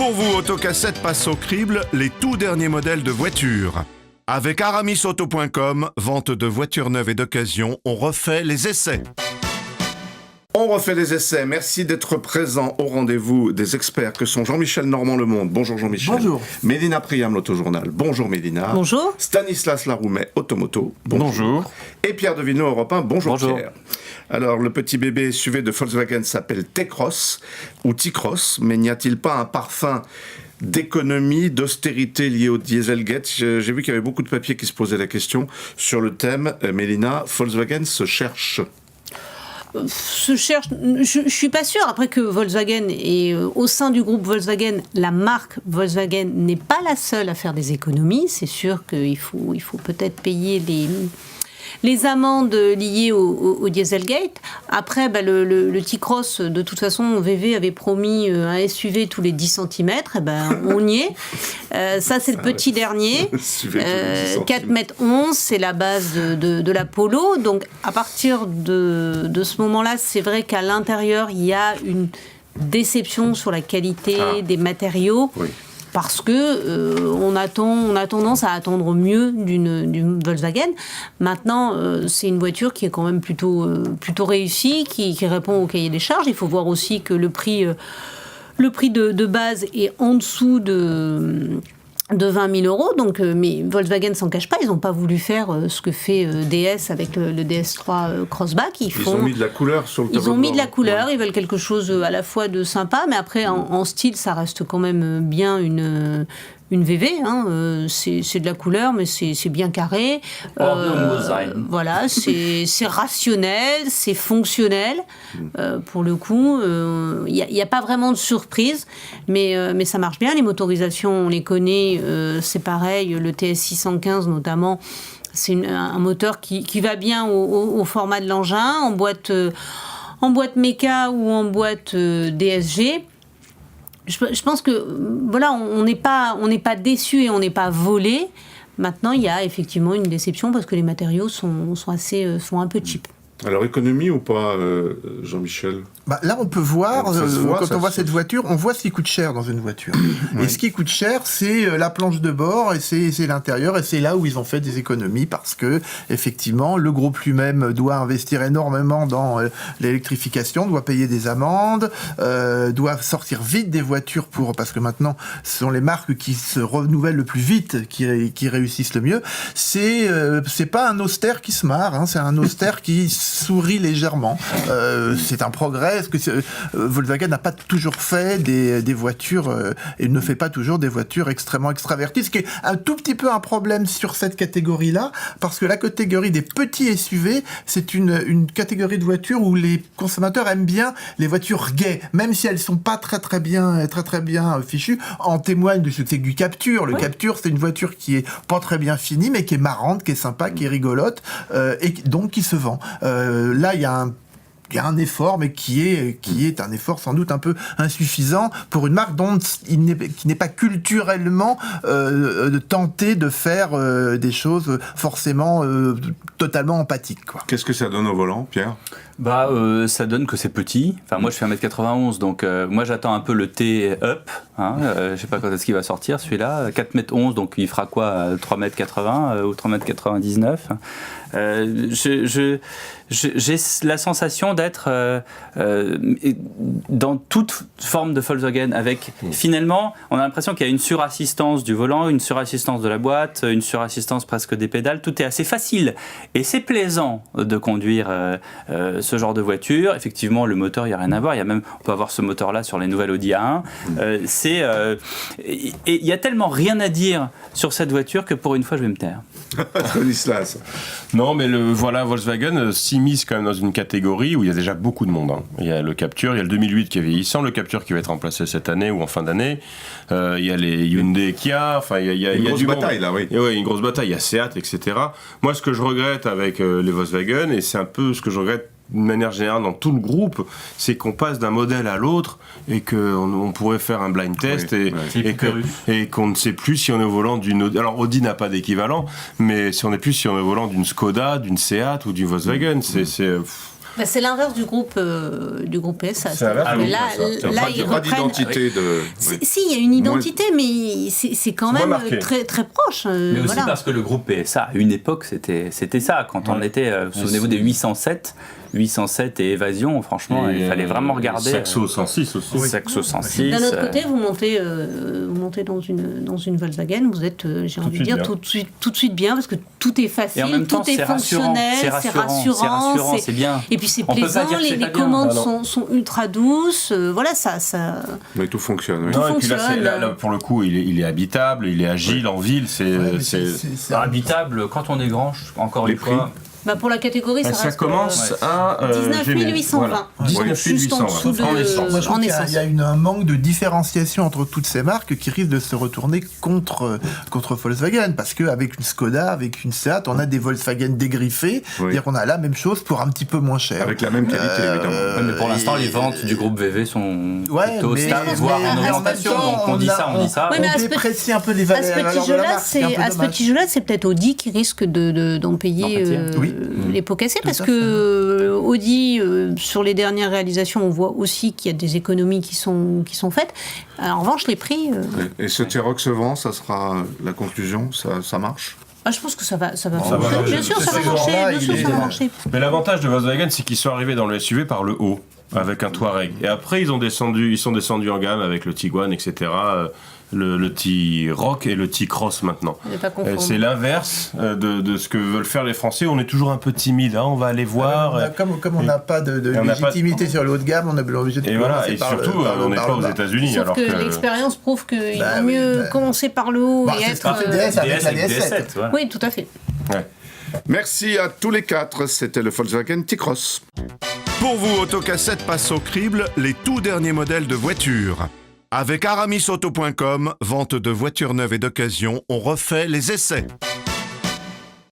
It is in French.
Pour vous, Autocassette passe au crible les tout derniers modèles de voitures. Avec aramisauto.com, vente de voitures neuves et d'occasion, on refait les essais. On refait les essais. Merci d'être présent au rendez-vous des experts que sont Jean-Michel Normand-Le-Monde. Bonjour Jean-Michel. Bonjour. Mélina Priam, l'Autojournal. Bonjour Mélina. Bonjour. Stanislas Laroumet, Automoto. Bonjour. Et Pierre Devinot, Europe 1. Bonjour. Pierre. Alors, le petit bébé SUV de Volkswagen s'appelle T-Cross ou T-Cross, mais n'y a-t-il pas un parfum d'économie, d'austérité liée au Dieselgate? J'ai vu qu'il y avait beaucoup de papiers qui se posaient la question sur le thème. Mélina, Volkswagen se cherche. Je suis pas sûre. Après que Volkswagen est au sein du groupe Volkswagen, la marque Volkswagen n'est pas la seule à faire des économies. C'est sûr qu'il faut peut-être payer les amendes liées au Dieselgate. Après, le T-Cross, de toute façon, VV avait promis un SUV tous les 10 cm. On y est. Ça, c'est le petit dernier. 4,11 m, c'est la base de la Polo. Donc, à partir de ce moment-là, c'est vrai qu'à l'intérieur, il y a une déception sur la qualité des matériaux. Oui. Parce que on a tendance à attendre mieux d'une Volkswagen. Maintenant, c'est une voiture qui est quand même plutôt réussie, qui répond au cahier des charges. Il faut voir aussi que le prix de base est en dessous de 20 000 euros. Donc, mais Volkswagen s'en cache pas. Ils n'ont pas voulu faire ce que fait DS avec le DS3 Crossback. Ils ont mis de la couleur sur le tableau. Ils ont mis de la couleur. Ils veulent quelque chose à la fois de sympa, mais après, en style, ça reste quand même bien une VV, c'est de la couleur, mais c'est bien carré. Voilà, c'est rationnel, c'est fonctionnel. Pour le coup, il n'y a pas vraiment de surprise, mais ça marche bien. Les motorisations, on les connaît, c'est pareil. Le TS 615 notamment, c'est un moteur qui va bien au format de l'engin, en boîte méca ou en boîte DSG. Je pense que voilà, on n'est pas déçu et on n'est pas volé. Maintenant, il y a effectivement une déception parce que les matériaux sont un peu cheap. Alors, économie ou pas, Jean-Michel ? Là, on peut voir, quand on voit cette voiture, on voit ce qui coûte cher dans une voiture. Oui. Et ce qui coûte cher, c'est la planche de bord, et c'est l'intérieur, et c'est là où ils ont fait des économies, parce que, effectivement, le groupe lui-même doit investir énormément dans l'électrification, doit payer des amendes, doit sortir vite des voitures parce que maintenant, ce sont les marques qui se renouvellent le plus vite, qui réussissent le mieux. C'est pas un austère qui se marre, c'est un austère qui sourit légèrement. C'est un progrès. Est-ce que Volkswagen n'a pas toujours fait des voitures et ne fait pas toujours des voitures extrêmement extraverties, ce qui est un tout petit peu un problème sur cette catégorie-là, parce que la catégorie des petits SUV, c'est une catégorie de voitures où les consommateurs aiment bien les voitures gaies, même si elles sont pas très bien fichues. En témoigne du succès du Captur. Le Captur, c'est une voiture qui est pas très bien finie, mais qui est marrante, qui est sympa, qui est rigolote, et donc qui se vend. Là, il y a un effort, mais qui est un effort sans doute un peu insuffisant pour une marque qui n'est pas culturellement tentée de faire des choses forcément totalement empathiques, quoi. Qu'est-ce que ça donne au volant, Pierre ? Ça donne que c'est petit. Enfin, moi, je fais 1m91, donc moi, j'attends un peu le T-Up. Je sais pas quand est-ce qu'il va sortir, celui-là. 4m11, donc il fera quoi 3m80 ou 3m99 j'ai la sensation d'être dans toute forme de Volkswagen, avec finalement, on a l'impression qu'il y a une surassistance du volant, une surassistance de la boîte, une surassistance presque des pédales. Tout est assez facile et c'est plaisant de conduire ce genre de voiture. Effectivement, le moteur, il n'y a rien à voir. On peut avoir ce moteur-là sur les nouvelles Audi A1. Et il y a tellement rien à dire sur cette voiture que pour une fois, je vais me taire. Stanislas. Non, mais Volkswagen s'immisce quand même dans une catégorie où il y a déjà beaucoup de monde. Il y a le Captur, il y a le 2008 qui est vieillissant, le Captur qui va être remplacé cette année ou en fin d'année. Il y a les Hyundai, Kia. Enfin, il y a une grosse du bataille monde. là, oui. Oui, une grosse bataille. Il y a Seat, etc. Moi, ce que je regrette avec les Volkswagen, et c'est un peu ce que je regrette d'une manière générale dans tout le groupe, c'est qu'on passe d'un modèle à l'autre et qu'on pourrait faire un blind test et qu'on ne sait plus si on est au volant d'une Audi. Alors Audi n'a pas d'équivalent, mais si on n'est plus si on est au volant d'une Skoda, d'une Seat ou d'une Volkswagen, C'est l'inverse du groupe PSA. C'est l'inverse du là, il n'y a pas d'identité de... Si, il y a une identité, mais c'est quand même très, très proche. Mais aussi parce que le groupe PSA, à une époque, c'était ça. Quand on était, souvenez-vous des 807 et Évasion, franchement, il fallait vraiment regarder. Saxo 106 aussi. Saxo 106. D'un autre côté, vous montez dans une Volkswagen, vous êtes, j'ai envie de dire, tout de suite bien, parce que tout est facile, et en même temps, tout est fonctionnel, c'est rassurant, c'est bien. Et puis c'est plaisant, les commandes sont ultra douces, voilà, ça... Mais tout fonctionne, oui. Non, et puis là, pour le coup, il est habitable, il est agile en ville, c'est habitable quand on est grand, encore une fois. Pour la catégorie, ça reste... commence à 19 820. Voilà. 19 820 en essence. Moi, je trouve qu'il y a un manque de différenciation entre toutes ces marques qui risque de se retourner contre Volkswagen, parce qu'avec une Skoda, avec une Seat, on a des Volkswagen dégriffés, c'est-à-dire qu'on a la même chose pour un petit peu moins cher. Avec la même qualité, évidemment. Mais pour l'instant, les ventes du groupe VV sont plutôt stables, voire en augmentation, donc on dit ça. Mais on déprécie un peu les valeurs de la marque. À ce petit jeu-là, c'est peut-être Audi qui risque d'en payer les pots cassés, parce que Audi, sur les dernières réalisations, on voit aussi qu'il y a des économies qui sont faites. En revanche, les prix... Et ce T-Roc se vend, ça sera la conclusion, ça marche? Je pense que ça va marcher. Bien sûr, ça va marcher. Mais l'avantage de Volkswagen, c'est qu'ils sont arrivés dans le SUV par le haut, avec un Touareg. Et après, ils sont descendus en gamme avec le Tiguan, etc., le T-Roc et le T-Cross maintenant. C'est l'inverse de ce que veulent faire les Français. On est toujours un peu timide, on va aller voir. Comme on n'a pas de légitimité sur le haut de gamme, on est obligé de commencer par le bas. Et surtout, on n'est pas aux États-Unis. Sauf que l'expérience prouve qu'il vaut mieux commencer par le haut et être... DS avec la DS7. Oui, tout à fait. Ouais. Merci à tous les quatre, c'était le Volkswagen T-Cross. Pour vous, Autocassette passe au crible les tout derniers modèles de voitures. Avec aramisauto.com, vente de voitures neuves et d'occasion, on refait les essais.